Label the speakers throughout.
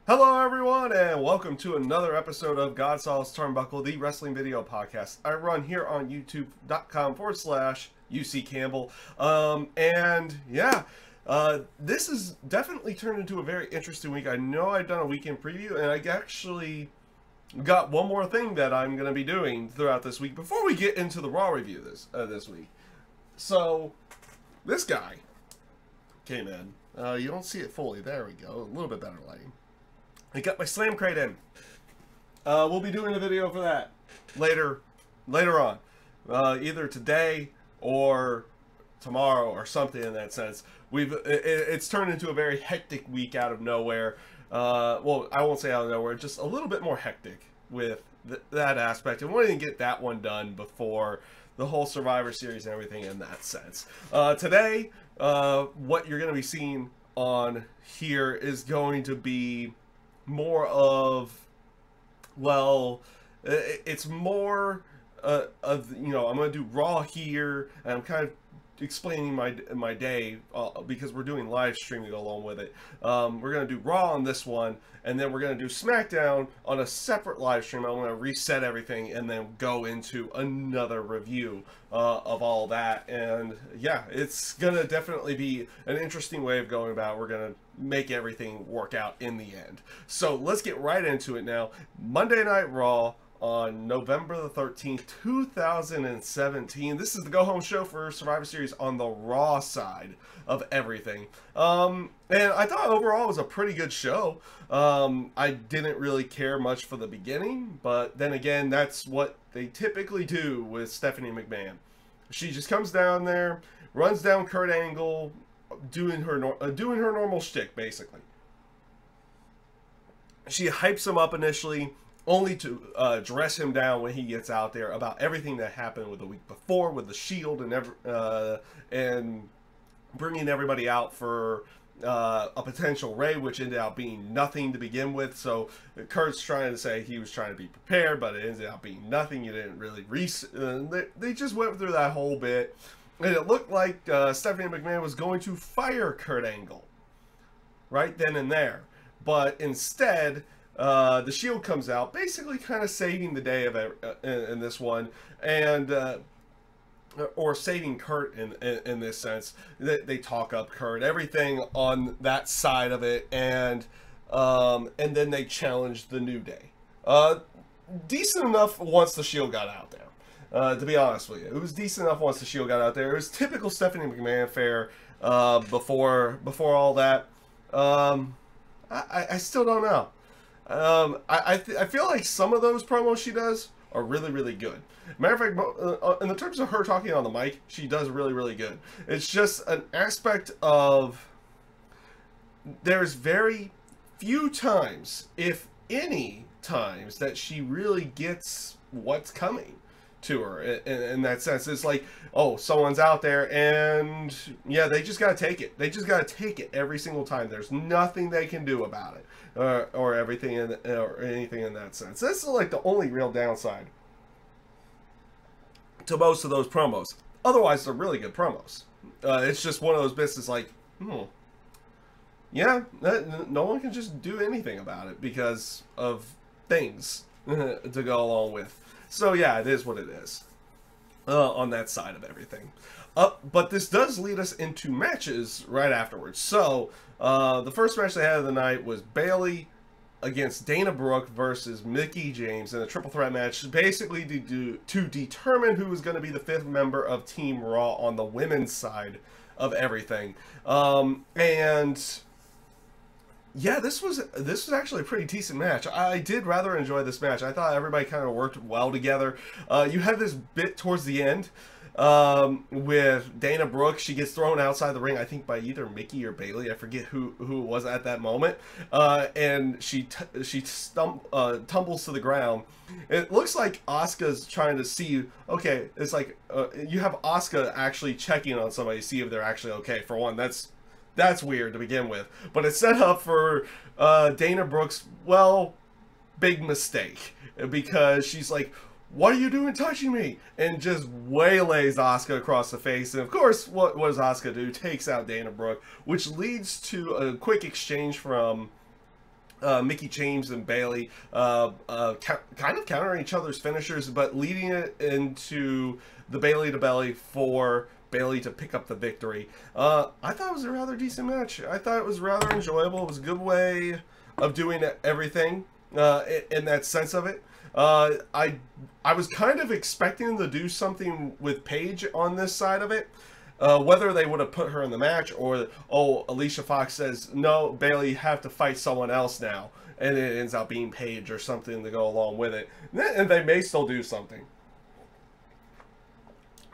Speaker 1: Hello everyone and welcome to another episode of GodSaw's Turnbuckle, the wrestling video podcast I run here on youtube.com/UC Campbell. This has definitely turned into a very interesting week. I know I've done a weekend preview and I actually got one more thing that I'm going to be doing throughout this week before we get into the Raw review this week. So, this guy came in. You don't see it fully. There we go. A little bit better lighting. I got my slam crate in. We'll be doing a video for that later on, either today or tomorrow or something in that sense. It's turned into a very hectic week out of nowhere. Well, I won't say out of nowhere, just a little bit more hectic with that aspect, and wanting to get that one done before the whole Survivor Series and everything in that sense. Today, what you're going to be seeing on here is going to be more of, well, it's more of, you know, I'm going to do Raw here, and I'm kind of explaining my day because we're doing live stream to go along with it. We're going to do Raw on this one, and then we're going to do SmackDown on a separate live stream. I'm going to reset everything and then go into another review of all that. And yeah, it's going to definitely be an interesting way of going about it. We're going to make everything work out in the end. So let's get right into it now. Monday Night Raw on November the 13th, 2017. This is the go-home show for Survivor Series on the Raw side of everything. And I thought overall it was a pretty good show. I didn't really care much for the beginning, but then again, that's what they typically do with Stephanie McMahon. She just comes down there, runs down Kurt Angle, doing her normal shtick, basically. She hypes him up initially, only to dress him down when he gets out there about everything that happened with the week before with the Shield and bringing everybody out for a potential raid, which ended up being nothing to begin with. So Kurt's trying to say he was trying to be prepared, but it ended up being nothing. You didn't really they just went through that whole bit, and it looked like Stephanie McMahon was going to fire Kurt Angle right then and there, but instead the Shield comes out, basically kind of saving the day of in this one, and or saving Kurt in this sense. They talk up Kurt, everything on that side of it, and then they challenge the New Day. Decent enough once the Shield got out there. To be honest with you, it was decent enough once the Shield got out there. It was typical Stephanie McMahon fare before all that. I still don't know. I feel like some of those promos she does are really, really good. Matter of fact, in the terms of her talking on the mic, she does really, really good. It's just an aspect of, there's very few times, if any times, that she really gets what's coming to her in that sense. It's like, oh, someone's out there, and yeah, they just gotta take it. They just gotta take it every single time. There's nothing they can do about it, or everything or anything in that sense. That's like the only real downside to most of those promos. Otherwise, they're really good promos. It's just one of those bits that's like, yeah, no one can just do anything about it because of things to go along with. So yeah, it is what it is on that side of everything. But this does lead us into matches right afterwards. So the first match they had of the night was Bayley against Dana Brooke versus Mickie James in a triple threat match, basically to determine who was going to be the 5th member of Team Raw on the women's side of everything. And yeah, this was actually a pretty decent match. I did rather enjoy this match. I thought everybody kind of worked well together. You had this bit towards the end with Dana Brooke. She gets thrown outside the ring, I think by either Mickie or Bayley. I forget who it was at that moment. And she tumbles to the ground. It looks like Asuka's trying to see, okay, it's like you have Asuka actually checking on somebody to see if they're actually okay. For one, that's weird to begin with, but it's set up for Dana Brooke's, well, big mistake, because she's like, what are you doing touching me? And just waylays Asuka across the face. And of course, what does Asuka do? Takes out Dana Brooke, which leads to a quick exchange from Mickey James and Bayley kind of countering each other's finishers, but leading it into the Bayley to Belly for Bayley to pick up the victory. I thought it was a rather decent match. I thought it was rather enjoyable. It was a good way of doing everything in that sense of it. I was kind of expecting to do something with Paige on this side of it. Whether they would have put her in the match or, oh, Alicia Fox says, no, Bayley, you have to fight someone else now. And it ends up being Paige or something to go along with it. And they may still do something.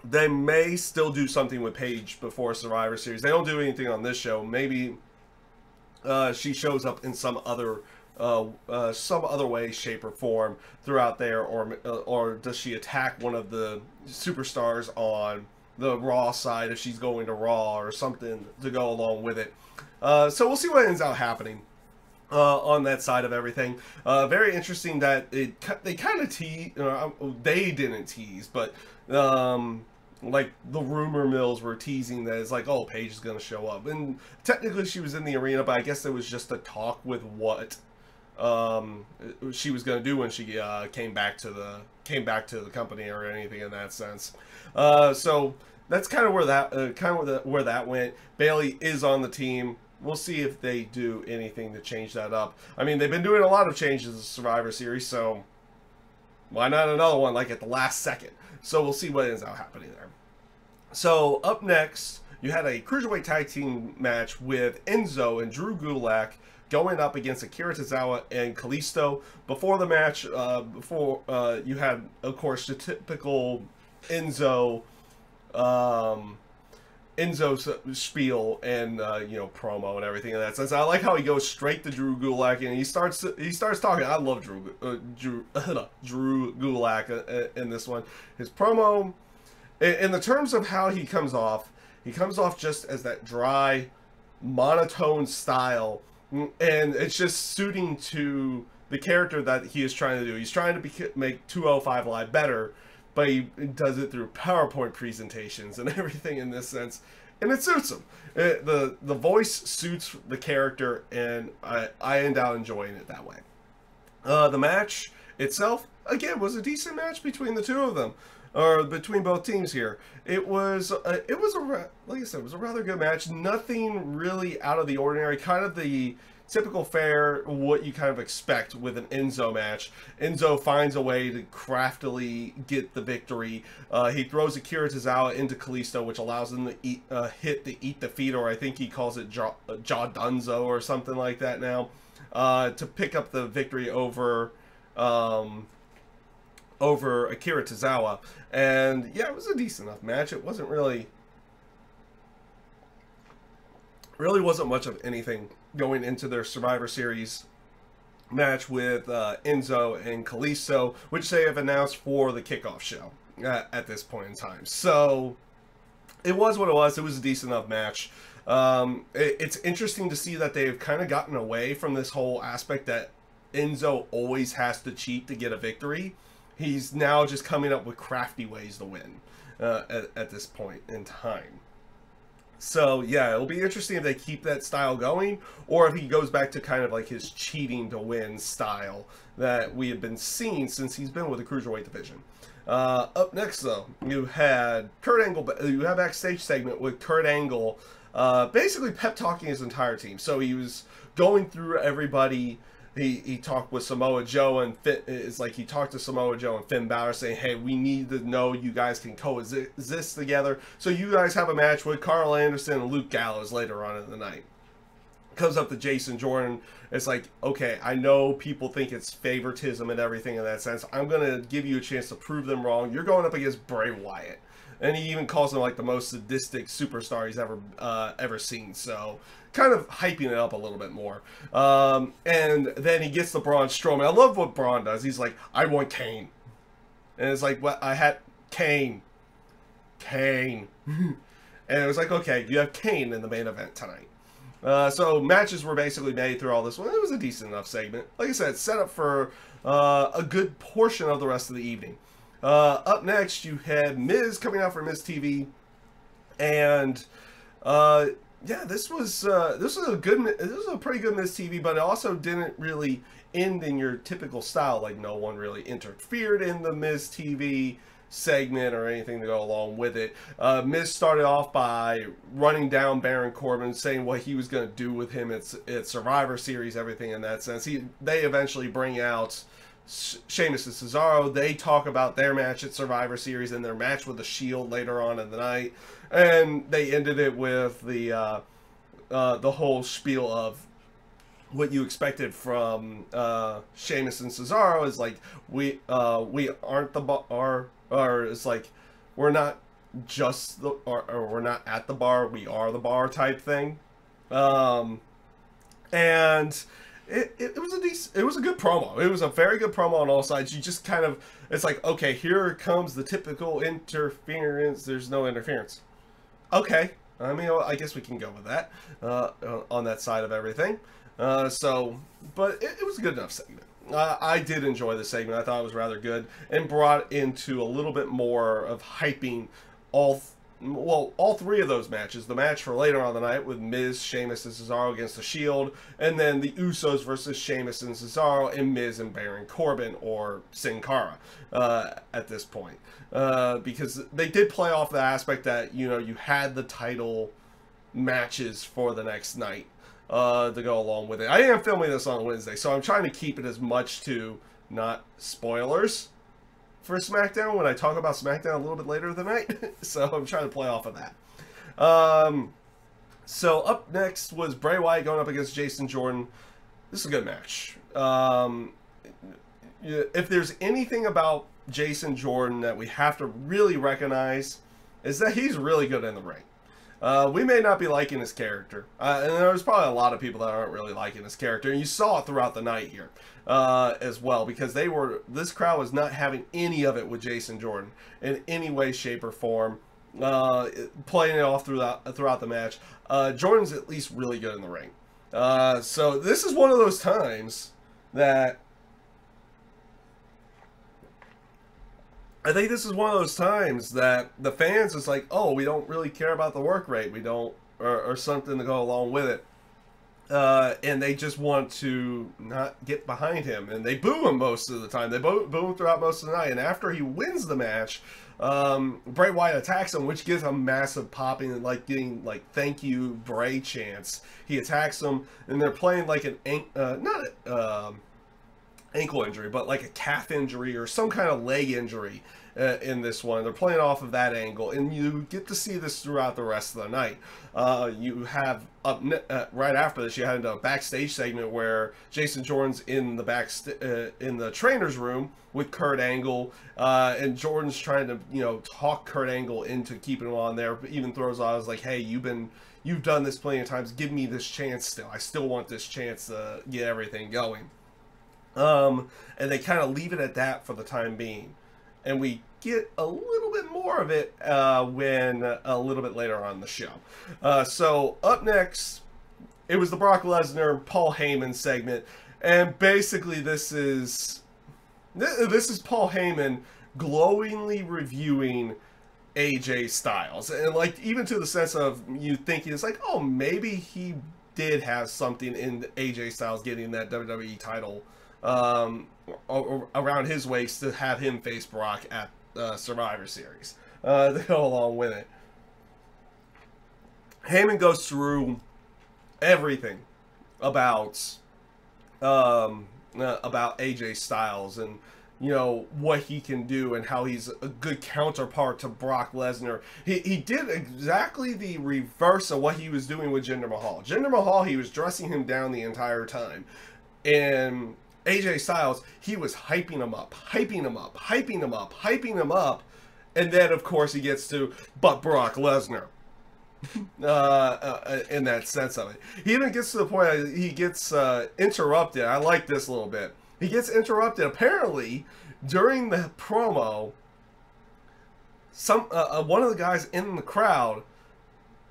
Speaker 1: They may still do something with Paige before Survivor Series. They don't do anything on this show. Maybe she shows up in some other way, shape, or form throughout there. Or does she attack one of the superstars on the Raw side if she's going to Raw or something to go along with it. So we'll see what ends up happening on that side of everything. Very interesting that they kind of they didn't tease, but like the rumor mills were teasing that it's like, oh, Paige is going to show up, and technically she was in the arena, but I guess it was just a talk with what she was going to do when she came back to the company or anything in that sense. So that's kind of where that went. Bayley is on the team. We'll see if they do anything to change that up. I mean, they've been doing a lot of changes in the Survivor Series, so why not another one like at the last second? So we'll see what ends up happening there. So up next, you had a Cruiserweight Tag Team match with Enzo and Drew Gulak going up against Akira Tozawa and Kalisto. Before the match, you had, of course, the typical Enzo spiel and promo and everything in that sense. I like how he goes straight to Drew Gulak and he starts talking. I love Drew Gulak in this one. His promo, in the terms of how he comes off just as that dry, monotone style, and it's just suiting to the character that he is trying to do. He's trying to make 205 Live better, but he does it through PowerPoint presentations and everything in this sense, and it suits him. The voice suits the character, and I end out enjoying it that way. The match itself, again, was a decent match between the two of them, or between both teams here. It was like I said, it was a rather good match. Nothing really out of the ordinary. Kind of the typical fare, what you kind of expect with an Enzo match. Enzo finds a way to craftily get the victory. He throws Akira Tozawa into Kalisto, which allows him to eat the feet, or I think he calls it jaw dunzo or something like that now, to pick up the victory over Akira Tozawa. And yeah, it was a decent enough match. It wasn't really wasn't much of anything going into their Survivor Series match with Enzo and Kalisto, which they have announced for the kickoff show at this point in time. So it was what it was. It was a decent enough match. It's interesting to see that they've kind of gotten away from this whole aspect that Enzo always has to cheat to get a victory. He's now just coming up with crafty ways to win at this point in time. So yeah, it'll be interesting if they keep that style going, or if he goes back to kind of like his cheating to win style that we have been seeing since he's been with the Cruiserweight division. Up next, though, you had Kurt Angle. You have backstage segment with Kurt Angle, basically pep talking his entire team. So he was going through everybody. He talked with Samoa Joe and he talked to Samoa Joe and Finn Balor saying, hey, we need to know you guys can coexist together. So you guys have a match with Carl Anderson and Luke Gallows later on in the night. Comes up to Jason Jordan. It's like, okay, I know people think it's favoritism and everything in that sense. I'm going to give you a chance to prove them wrong. You're going up against Bray Wyatt. And he even calls him like the most sadistic superstar he's ever seen. So kind of hyping it up a little bit more. And then he gets the Braun Strowman. I love what Braun does. He's like, I want Kane. And it's like, well, I had Kane. And it was like, okay, you have Kane in the main event tonight. So matches were basically made through all this one. It was a decent enough segment. Like I said, set up for a good portion of the rest of the evening. Up next, you had Miz coming out for Miz TV, and Yeah, this was a pretty good Miz TV, but it also didn't really end in your typical style. Like no one really interfered in the Miz TV segment or anything to go along with it. Miz started off by running down Baron Corbin, saying what he was going to do with him at Survivor Series, everything in that sense. They eventually bring out Sheamus and Cesaro. They talk about their match at Survivor Series and their match with the Shield later on in the night, and they ended it with the whole spiel of what you expected from Sheamus and Cesaro is like we aren't the bar, or it's like we're not just the or we're not at the bar, we are the bar type thing, and. It was a good promo. It was a very good promo on all sides. You just kind of, it's like, okay, here comes the typical interference. There's no interference. Okay, I mean, I guess we can go with that on that side of everything. But it was a good enough segment. I did enjoy the segment. I thought it was rather good and brought into a little bit more of hyping all three of those matches. The match for later on the night with Miz, Sheamus, and Cesaro against the Shield, and then the Usos versus Sheamus and Cesaro, and Miz and Baron Corbin, or Sin Cara, at this point. Because they did play off the aspect that, you know, you had the title matches for the next night to go along with it. I am filming this on Wednesday, so I'm trying to keep it as much to not spoilers for SmackDown when I talk about SmackDown a little bit later in the night. So I'm trying to play off of that. So up next was Bray Wyatt going up against Jason Jordan. This is a good match. If there's anything about Jason Jordan that we have to really recognize, is that he's really good in the ring. We may not be liking his character, and there's probably a lot of people that aren't really liking his character, and you saw it throughout the night here as well, because this crowd was not having any of it with Jason Jordan in any way, shape, or form, playing it off throughout the match. Jordan's at least really good in the ring. So this is one of those times that I think this is one of those times that the fans is like, oh, we don't really care about the work rate. We don't, or something to go along with it. And they just want to not get behind him. And they boo him most of the time. They boo him throughout most of the night. And after he wins the match, Bray Wyatt attacks him, which gives him massive popping and like getting like thank you Bray chants. He attacks him, and they're playing like an ankle injury, but like a calf injury or some kind of leg injury in this one. They're playing off of that angle, and you get to see this throughout the rest of the night. You have right after this, you had a backstage segment where Jason Jordan's in the in the trainer's room with Kurt Angle, and Jordan's trying to talk Kurt Angle into keeping him on there. But even throws out, I was like, hey, you've done this plenty of times. Give me this chance still. I still want this chance to get everything going. And they kind of leave it at that for the time being. And we get a little bit more of it when a little bit later on in the show. So up next, it was the Brock Lesnar Paul Heyman segment, and basically this is Paul Heyman glowingly reviewing AJ Styles, and like even to the sense of you thinking it's like, oh, maybe he did have something in AJ Styles getting that WWE title around his waist to have him face Brock at Survivor Series to go along with it. Heyman goes through everything about AJ Styles and what he can do and how he's a good counterpart to Brock Lesnar. He did exactly the reverse of what he was doing with Jinder Mahal. Jinder Mahal, he was dressing him down the entire time, and AJ Styles, he was hyping him up, hyping him up, hyping him up, hyping him up, and then of course he gets to, but Brock Lesnar. In that sense of it. He even gets to the point he gets interrupted. I like this a little bit. He gets interrupted apparently during the promo. One of the guys in the crowd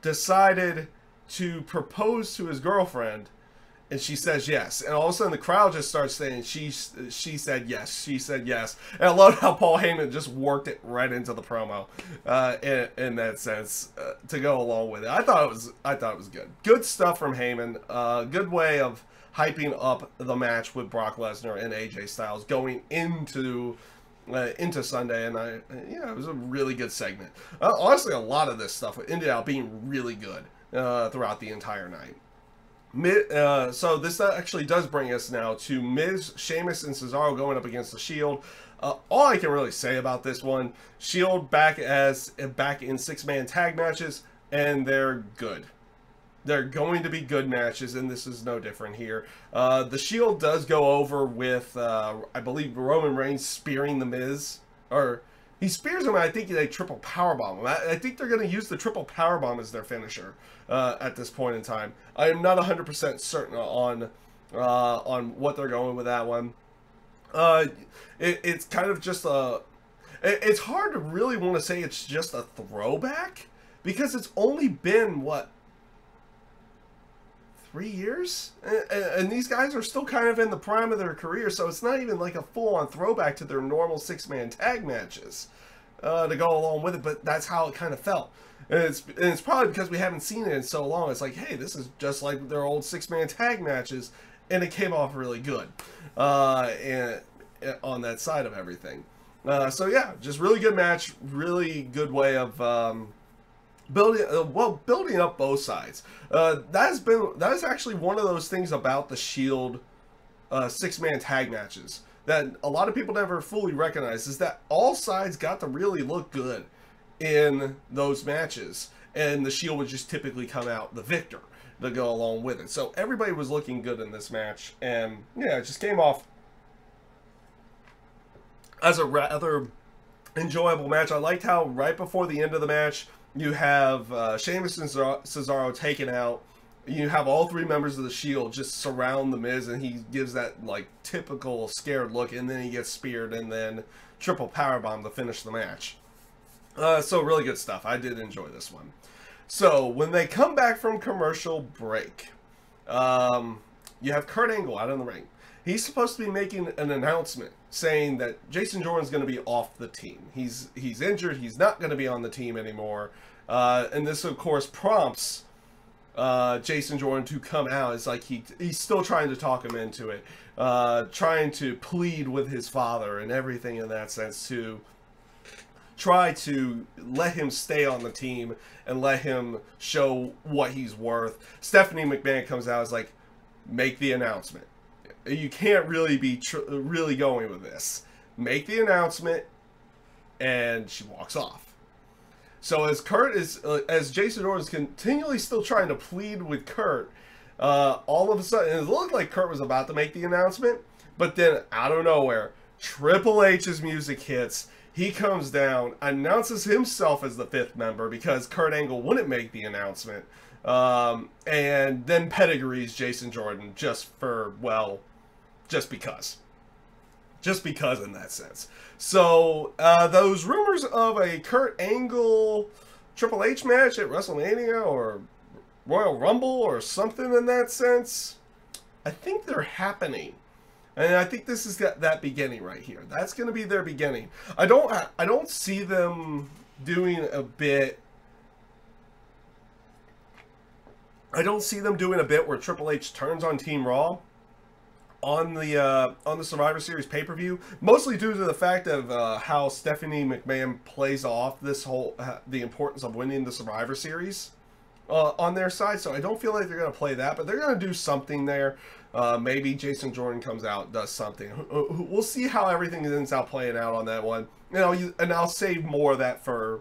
Speaker 1: decided to propose to his girlfriend And she says yes. And all of a sudden the crowd just starts saying she said yes. She said yes. And I love how Paul Heyman just worked it right into the promo in that sense to go along with it. I thought it was good. Good stuff from Heyman. Good way of hyping up the match with Brock Lesnar and AJ Styles going into Sunday, and it was a really good segment. Honestly, a lot of this stuff ended up being really good throughout the entire night. So this actually does bring us now to Miz, Sheamus, and Cesaro going up against the Shield. All I can really say about this one, Shield back in 6-man tag matches, and they're good. They're going to be good matches, and this is no different here. The Shield does go over with, I believe, Roman Reigns spearing the Miz, or he spears him, and I think they triple powerbomb him. I think they're going to use the triple powerbomb as their finisher at this point in time. I am not 100% certain on what they're going with that one. It's kind of just a... It's hard to really want to say it's just a throwback, because it's only been, what, 3 years? And these guys are still kind of in the prime of their career, so it's not even like a full-on throwback to their normal 6-man tag matches to go along with it, but that's how it kind of felt. And it's probably because we haven't seen it in so long. It's like, hey, this is just like their old 6-man tag matches, and it came off really good and on that side of everything. So yeah, just really good match, really good way of building up both sides. That is actually one of those things about the Shield 6-man tag matches that a lot of people never fully recognize, is that all sides got to really look good in those matches, and the Shield would just typically come out the victor to go along with it. So everybody was looking good in this match, and yeah, it just came off as a rather enjoyable match. I liked how right before the end of the match, you have Sheamus and Cesaro taken out. You have all 3 members of the Shield just surround the Miz, and he gives that like typical scared look, and then he gets speared, and then triple powerbomb to finish the match. So really good stuff. I did enjoy this one. So when they come back from commercial break, you have Kurt Angle out in the ring. He's supposed to be making an announcement saying that Jason Jordan's going to be off the team. He's injured. He's not going to be on the team anymore. And this, of course, prompts Jason Jordan to come out. It's like he's still trying to talk him into it, trying to plead with his father and everything in that sense to try to let him stay on the team and let him show what he's worth. Stephanie McMahon comes out, is like, make the announcement. You can't really be really going with this. Make the announcement, and she walks off. So as Jason Jordan's continually still trying to plead with Kurt, all of a sudden, it looked like Kurt was about to make the announcement, but then out of nowhere, Triple H's music hits. He comes down, announces himself as the 5th member because Kurt Angle wouldn't make the announcement, and then pedigrees Jason Jordan just because. Just because in that sense. So, those rumors of a Kurt Angle Triple H match at WrestleMania or Royal Rumble or something in that sense, I think they're happening. And I think this is that beginning right here. That's going to be their beginning. I don't see them doing a bit. I don't see them doing a bit where Triple H turns on Team Raw on the Survivor Series pay-per-view, mostly due to the fact of how Stephanie McMahon plays off this whole the importance of winning the Survivor Series on their side. So I don't feel like they're going to play that, but they're going to do something there. Maybe Jason Jordan comes out, does something. We'll see how everything ends out playing out on that one. And I'll save more of that for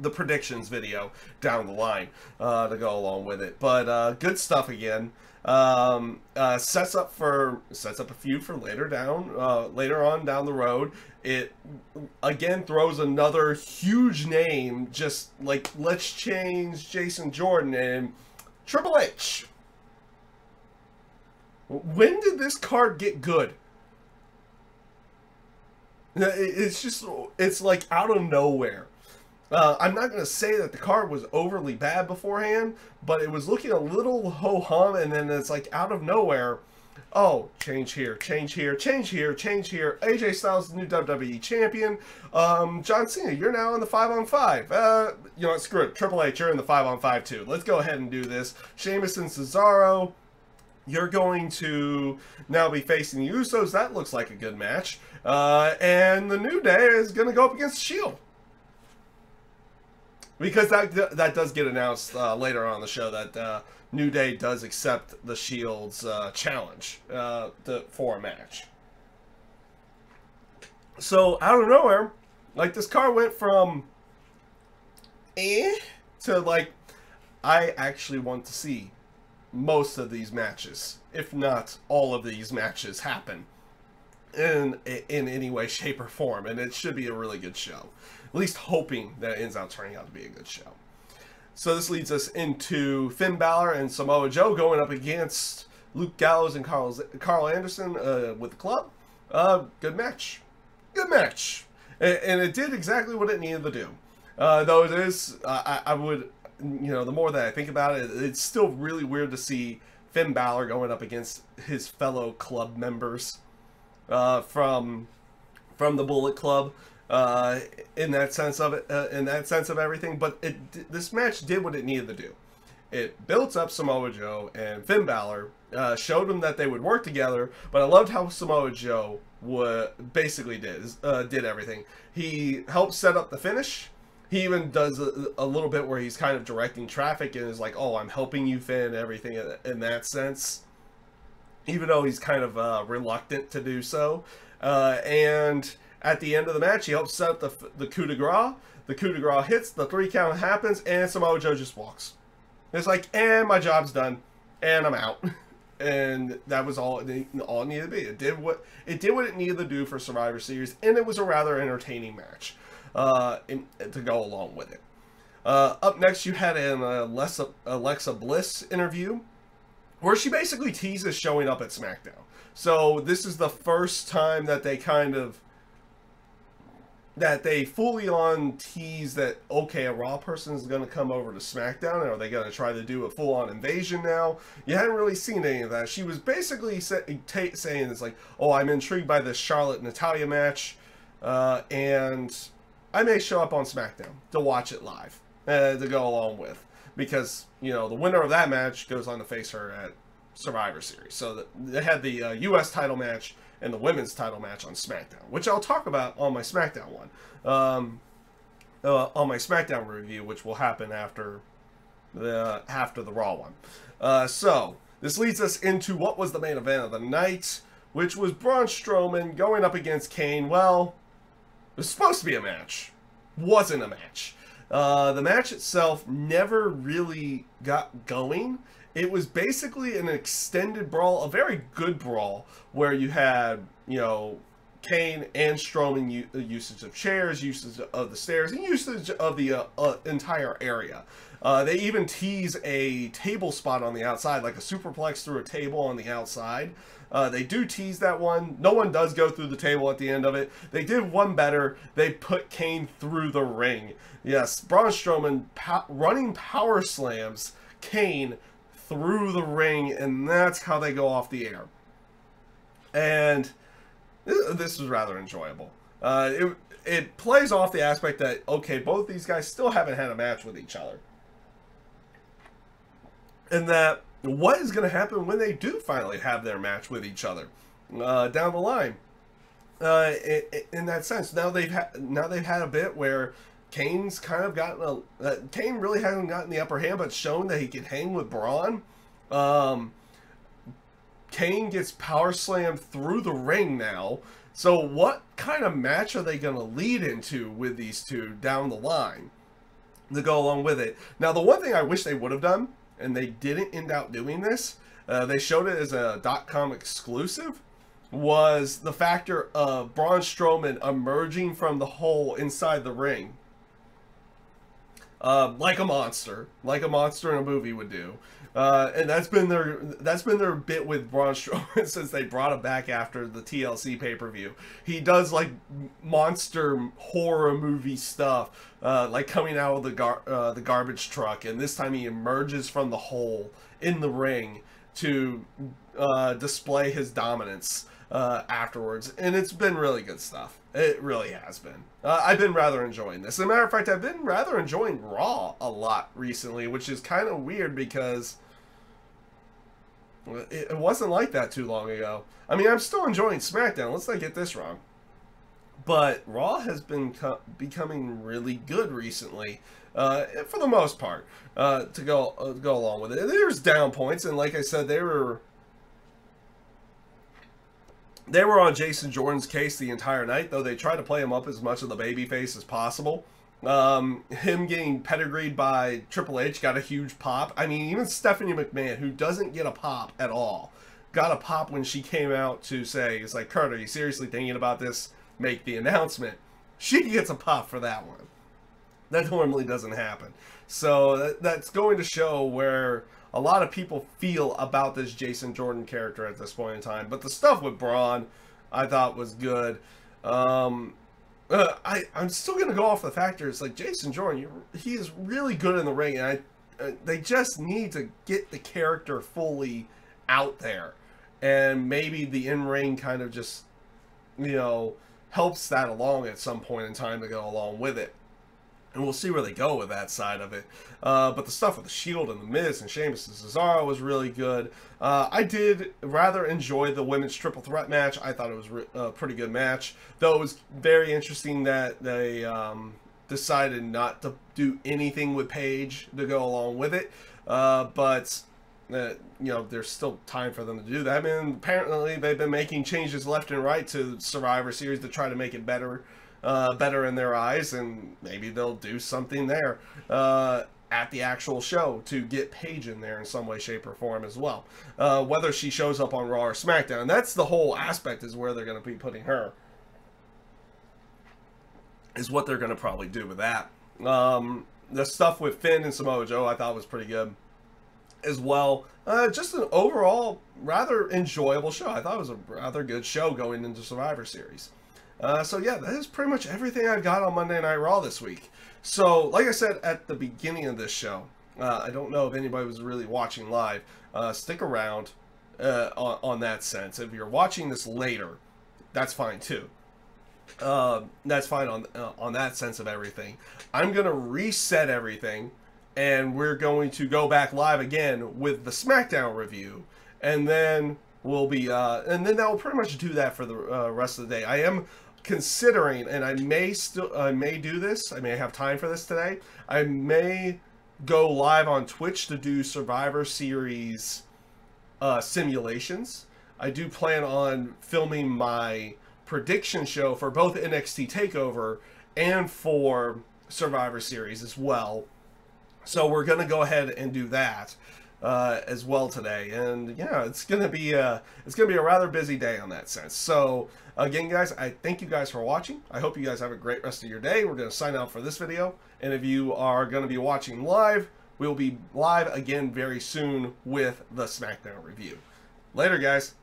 Speaker 1: the predictions video down the line to go along with it. But good stuff again. Sets up a feud for later on down the road. It again throws another huge name, just like, let's change Jason Jordan and Triple H. When did this card get good? It's like out of nowhere. I'm not going to say that the card was overly bad beforehand, but it was looking a little ho-hum, and then it's like out of nowhere, oh, change here, change here, change here, change here. AJ Styles, the new WWE champion. John Cena, you're now in the 5-on-5. You know what, screw it. Triple H, you're in the 5-on-5 too. Let's go ahead and do this. Sheamus and Cesaro, you're going to now be facing the Usos. That looks like a good match. And the New Day is going to go up against Shield. Because that does get announced later on in the show that New Day does accept the Shield's challenge for a match. So, out of nowhere, like, this car went from to, like, I actually want to see most of these matches, if not all of these matches, happen in any way, shape, or form. And it should be a really good show. At least hoping that it ends up turning out to be a good show. So this leads us into Finn Balor and Samoa Joe going up against Luke Gallows and Carl Anderson with the club. Good match. Good match. And it did exactly what it needed to do. Though it is, I would, you know, the more that I think about it, it's still really weird to see Finn Balor going up against his fellow club members from the Bullet Club. In that sense of it, in that sense of everything, but this match did what it needed to do. It built up Samoa Joe and Finn Balor, showed them that they would work together. But I loved how Samoa Joe basically did everything. He helped set up the finish. He even does a little bit where he's kind of directing traffic and is like, "Oh, I'm helping you, Finn." Everything in that sense, even though he's kind of reluctant to do so, and at the end of the match, he helps set up the coup de grace. The coup de grace hits, the 3 count happens, and Samoa Joe just walks. It's like, and my job's done, and I'm out. And that was all it needed to be. It did what it needed to do for Survivor Series, and it was a rather entertaining match to go along with it. Up next, you had an Alexa Bliss interview, where she basically teases showing up at SmackDown. So this is the first time that they fully on tease that, okay, a Raw person is going to come over to SmackDown, and are they going to try to do a full-on invasion now? You hadn't really seen any of that. She was basically saying it's like, oh, I'm intrigued by this Charlotte-Natalia match, and I may show up on SmackDown to watch it live, to go along with. Because, you know, the winner of that match goes on to face her at Survivor Series. So they had the U.S. title match and the women's title match on SmackDown, which I'll talk about on my SmackDown one, on my SmackDown review, which will happen after the Raw one. So this leads us into what was the main event of the night, which was Braun Strowman going up against Kane. Well, it was supposed to be a match, wasn't a match. The match itself never really got going. It was basically an extended brawl, a very good brawl, where you had, you know, Kane and Strowman usage of chairs, usage of the stairs, and usage of the entire area. They even tease a table spot on the outside, like a superplex through a table on the outside. They do tease that one. No one does go through the table at the end of it. They did one better. They put Kane through the ring. Yes, Braun Strowman running power slams Kane through the ring, and that's how they go off the air. And this was rather enjoyable. It plays off the aspect that, okay, both these guys still haven't had a match with each other. And that what is going to happen when they do finally have their match with each other down the line. In that sense, now they've had a bit where Kane's kind of gotten Kane really hasn't gotten the upper hand, but shown that he can hang with Braun. Kane gets power slammed through the ring now. So what kind of match are they going to lead into with these two down the line to go along with it? Now, the one thing I wish they would have done, and they didn't end up doing this, they showed it as a .com exclusive, was the factor of Braun Strowman emerging from the hole inside the ring. Like a monster in a movie would do, And that's been their bit with Braun Strowman since they brought him back after the TLC pay-per-view. He does like monster horror movie stuff, like coming out of the garbage truck, and this time he emerges from the hole in the ring to display his dominance afterwards, and it's been really good stuff. It really has been. I've been rather enjoying this. As a matter of fact, I've been rather enjoying Raw a lot recently, which is kind of weird because it wasn't like that too long ago. I mean, I'm still enjoying SmackDown. Let's not get this wrong. But Raw has been becoming really good recently, for the most part, to go along with it. There's down points, and like I said, they were on Jason Jordan's case the entire night, though they tried to play him up as much of the babyface as possible. Him getting pedigreed by Triple H got a huge pop. I mean, even Stephanie McMahon, who doesn't get a pop at all, got a pop when she came out to say, it's like, Kurt, are you seriously thinking about this? Make the announcement. She gets a pop for that one. That normally doesn't happen. So that's going to show where a lot of people feel about this Jason Jordan character at this point in time. But the stuff with Braun, I thought was good. I'm still going to go off the factors like Jason Jordan. He is really good in the ring, and they just need to get the character fully out there. And maybe the in-ring kind of just, you know, helps that along at some point in time to go along with it. And we'll see where they go with that side of it. But the stuff with the Shield and the Miz and Sheamus and Cesaro was really good. I did rather enjoy the women's triple threat match. I thought it was a pretty good match. Though it was very interesting that they decided not to do anything with Paige to go along with it. But you know, there's still time for them to do that. I mean, apparently they've been making changes left and right to Survivor Series to try to make it better. Better in their eyes, and maybe they'll do something there at the actual show to get Paige in there in some way, shape, or form as well. Whether she shows up on Raw or SmackDown, that's the whole aspect, is where they're going to be putting her. Is what they're going to probably do with that. The stuff with Finn and Samoa Joe I thought was pretty good as well. Just an overall rather enjoyable show. I thought it was a rather good show going into Survivor Series. So yeah, that is pretty much everything I've got on Monday Night Raw this week. So, like I said at the beginning of this show, I don't know if anybody was really watching live. Stick around on that sense. If you're watching this later, that's fine too. That's fine on that sense of everything. I'm going to reset everything, and we're going to go back live again with the SmackDown review, and then we'll be, and then that will pretty much do that for the rest of the day. I am considering, and I may do this, I may have time for this today, I may go live on Twitch to do Survivor Series simulations. I do plan on filming my prediction show for both NXT TakeOver and for Survivor Series as well. So we're going to go ahead and do that as well today, and yeah, it's gonna be a rather busy day on that sense. So again, guys, I thank you guys for watching. I hope you guys have a great rest of your day. We're gonna sign out for this video, and if you are gonna be watching live, we'll be live again very soon with the SmackDown review. Later, guys.